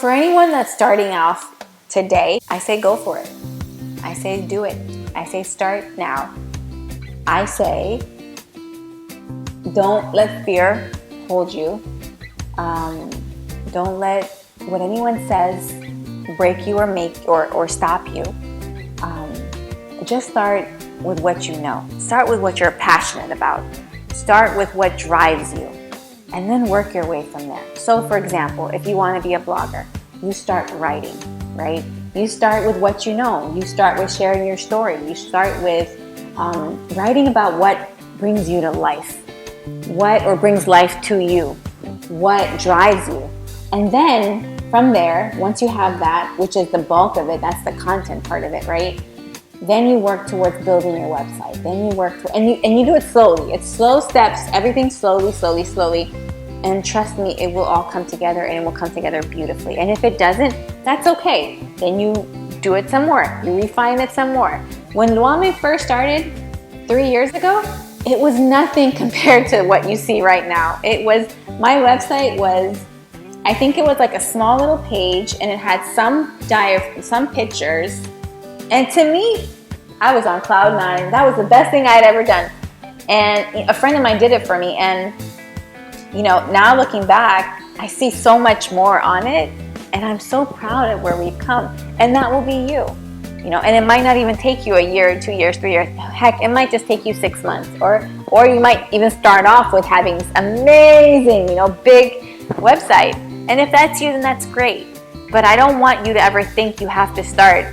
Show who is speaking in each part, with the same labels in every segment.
Speaker 1: for anyone that's starting off today, I say go for it. I say do it. I say start now. I say don't let fear hold you. Don't let what anyone says break you or make or stop you. Just start with what you know. Start with what you're passionate about. Start with what drives you, and then work your way from there. So for example, if you want to be a blogger, you start writing, right? You start with what you know. You start with sharing your story. You start with writing about what brings you to life, or brings life to you, what drives you. And then from there, once you have that, which is the bulk of it, that's the content part of it, right? Then you work towards building your website. Then you work and you do it slowly. It's slow steps, everything slowly. And trust me, it will all come together, and it will come together beautifully. And if it doesn't, that's okay. Then you do it some more. You refine it some more. When Luame first started 3 years ago, it was nothing compared to what you see right now. My website was, I think it was like a small little page, and it had some pictures. And to me, I was on cloud nine. That was the best thing I had ever done. And a friend of mine did it for me. And now looking back, I see so much more on it, and I'm so proud of where we've come. And that will be you. And it might not even take you a year, 2 years, 3 years. Heck, it might just take you 6 months, or you might even start off with having this amazing, big website. And if that's you, then that's great. But I don't want you to ever think you have to start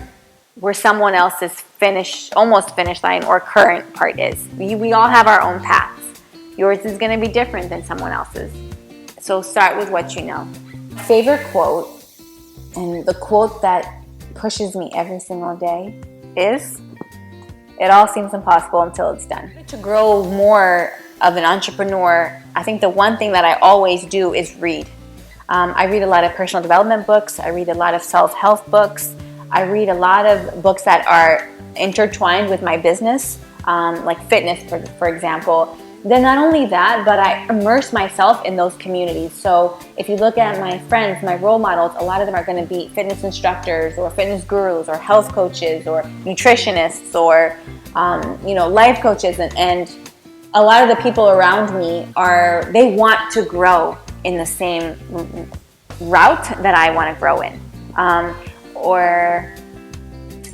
Speaker 1: where someone else's almost finish line or current part is. We all have our own paths. Yours is going to be different than someone else's. So start with what you know. Favorite quote, and the quote that pushes me every single day is, it all seems impossible until it's done. To grow more of an entrepreneur, I think the one thing that I always do is read. I read a lot of personal development books. I read a lot of self-help books. I read a lot of books that are intertwined with my business, like fitness, for example. Then not only that, but I immerse myself in those communities. So if you look at my friends, my role models, a lot of them are going to be fitness instructors or fitness gurus or health coaches or nutritionists or life coaches. And a lot of the people around me they want to grow in the same route that I want to grow in. Or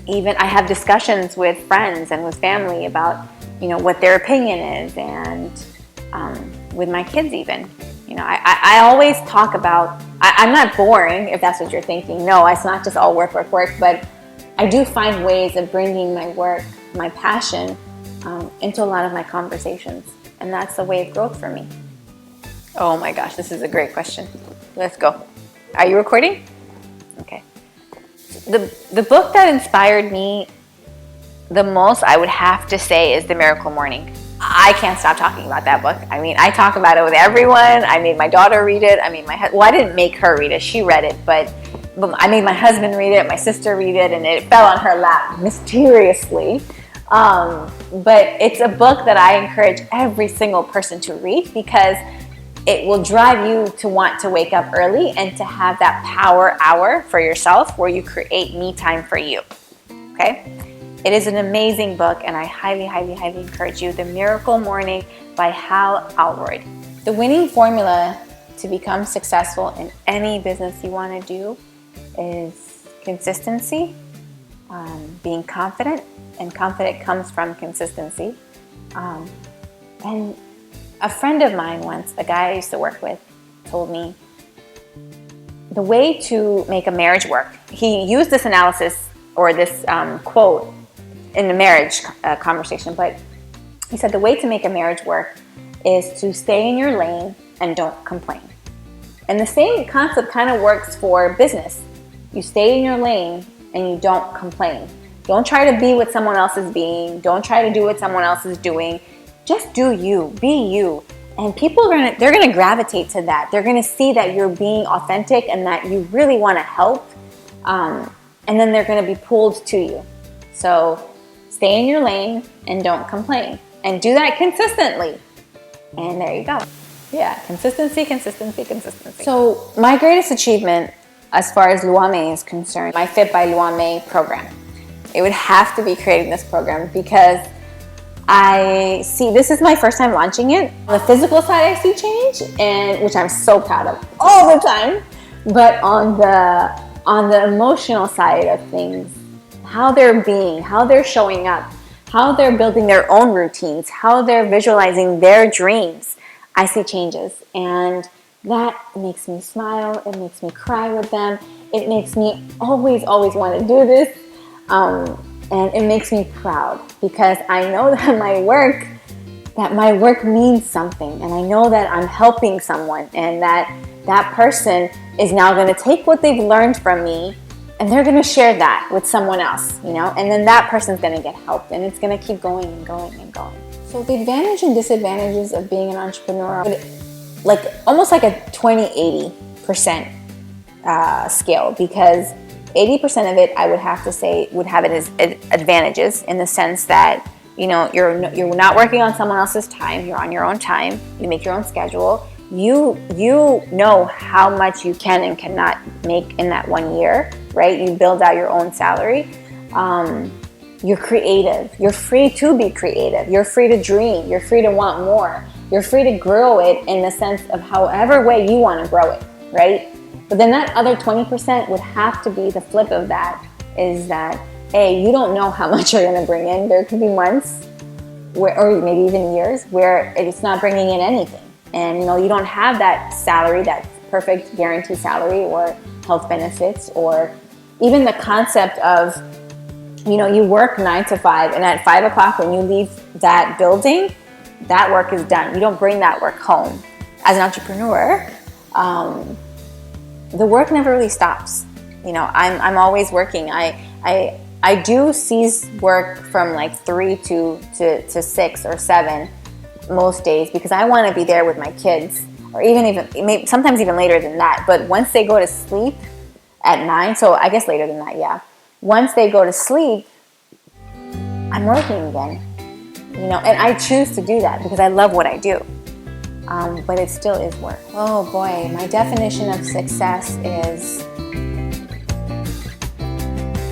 Speaker 1: even I have discussions with friends and with family about what their opinion is, and with my kids even. I always talk about, I'm not boring, if that's what you're thinking. No, it's not just all work, but I do find ways of bringing my work, my passion, into a lot of my conversations. And that's the way of growth for me. Oh my gosh, this is a great question. Let's go. Are you recording? Okay. The book that inspired me the most, I would have to say, is The Miracle Morning. I can't stop talking about that book. I mean, I talk about it with everyone. I made my daughter read it. I didn't make her read it. She read it, but I made my husband read it, my sister read it, and it fell on her lap mysteriously. But it's a book that I encourage every single person to read, because it will drive you to want to wake up early and to have that power hour for yourself where you create me time for you. Okay? It is an amazing book, and I highly, highly, highly encourage you. The Miracle Morning by Hal Elrod. The winning formula to become successful in any business you want to do is consistency, being confident, and confident comes from consistency. And a friend of mine once, a guy I used to work with, told me the way to make a marriage work. He used this analysis or this quote in the marriage conversation, but he said the way to make a marriage work is to stay in your lane and don't complain. And the same concept kind of works for business. You stay in your lane and you don't complain. Don't try to be what someone else is being. Don't try to do what someone else is doing. Just do you, be you. And people they're gonna gravitate to that. They're gonna see that you're being authentic and that you really wanna help. And then they're gonna be pulled to you. So stay in your lane and don't complain. And do that consistently. And there you go. Yeah, consistency. So my greatest achievement as far as Luame is concerned, my Fit by Luame program. It would have to be creating this program because I see, this is my first time launching it. On the physical side, I see change, and which I'm so proud of all the time. But on the emotional side of things, how they're being, how they're showing up, how they're building their own routines, how they're visualizing their dreams, I see changes. And that makes me smile. It makes me cry with them. It makes me always want to do this. And it makes me proud because I know that my work means something. And I know that I'm helping someone, and that person is now going to take what they've learned from me and they're going to share that with someone else, you know, and then that person's going to get help, and it's going to keep going and going and going. So the advantage and disadvantages of being an entrepreneur, like almost like a 20-80% scale, because 80% of it, I would have to say, would have it as advantages in the sense that, you know, you're not working on someone else's time. You're on your own time. You make your own schedule. You know how much you can and cannot make in that 1 year, right? You build out your own salary. You're creative. You're free to be creative. You're free to dream. You're free to want more. You're free to grow it in the sense of however way you want to grow it, right? But then that other 20% would have to be the flip of that, is that, A, you don't know how much you're going to bring in. There could be months where, or maybe even years, where it's not bringing in anything. And, you know, you don't have that salary, that perfect guaranteed salary or health benefits, or even the concept of, you know, you work 9 to 5, and at 5 o'clock when you leave that building, that work is done. You don't bring that work home. As an entrepreneur, the work never really stops. You know, I'm always working. I do cease work from like 3 to 6 or 7 most days, because I want to be there with my kids, or even sometimes even later than that. But once they go to sleep at 9, so I guess later than that, yeah. Once they go to sleep, I'm working again. You know, and I choose to do that because I love what I do. But it still is work. Oh boy, my definition of success is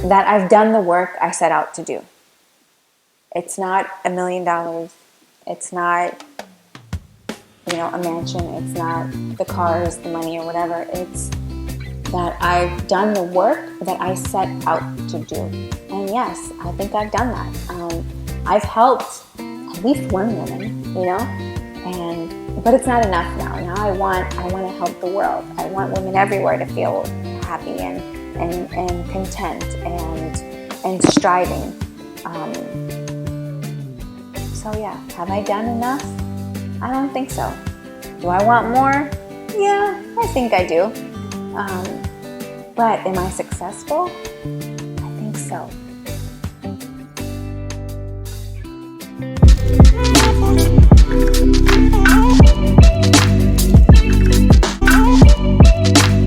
Speaker 1: that I've done the work I set out to do. It's not $1 million. It's not, you know, a mansion. It's not the cars, the money, or whatever. It's that I've done the work that I set out to do. And yes, I think I've done that. I've helped at least one woman, you know, but it's not enough now. Now I want to help the world. I want women everywhere to feel happy and content and striving. So yeah, have I done enough? I don't think so. Do I want more? Yeah, I think I do. But am I successful? I think so.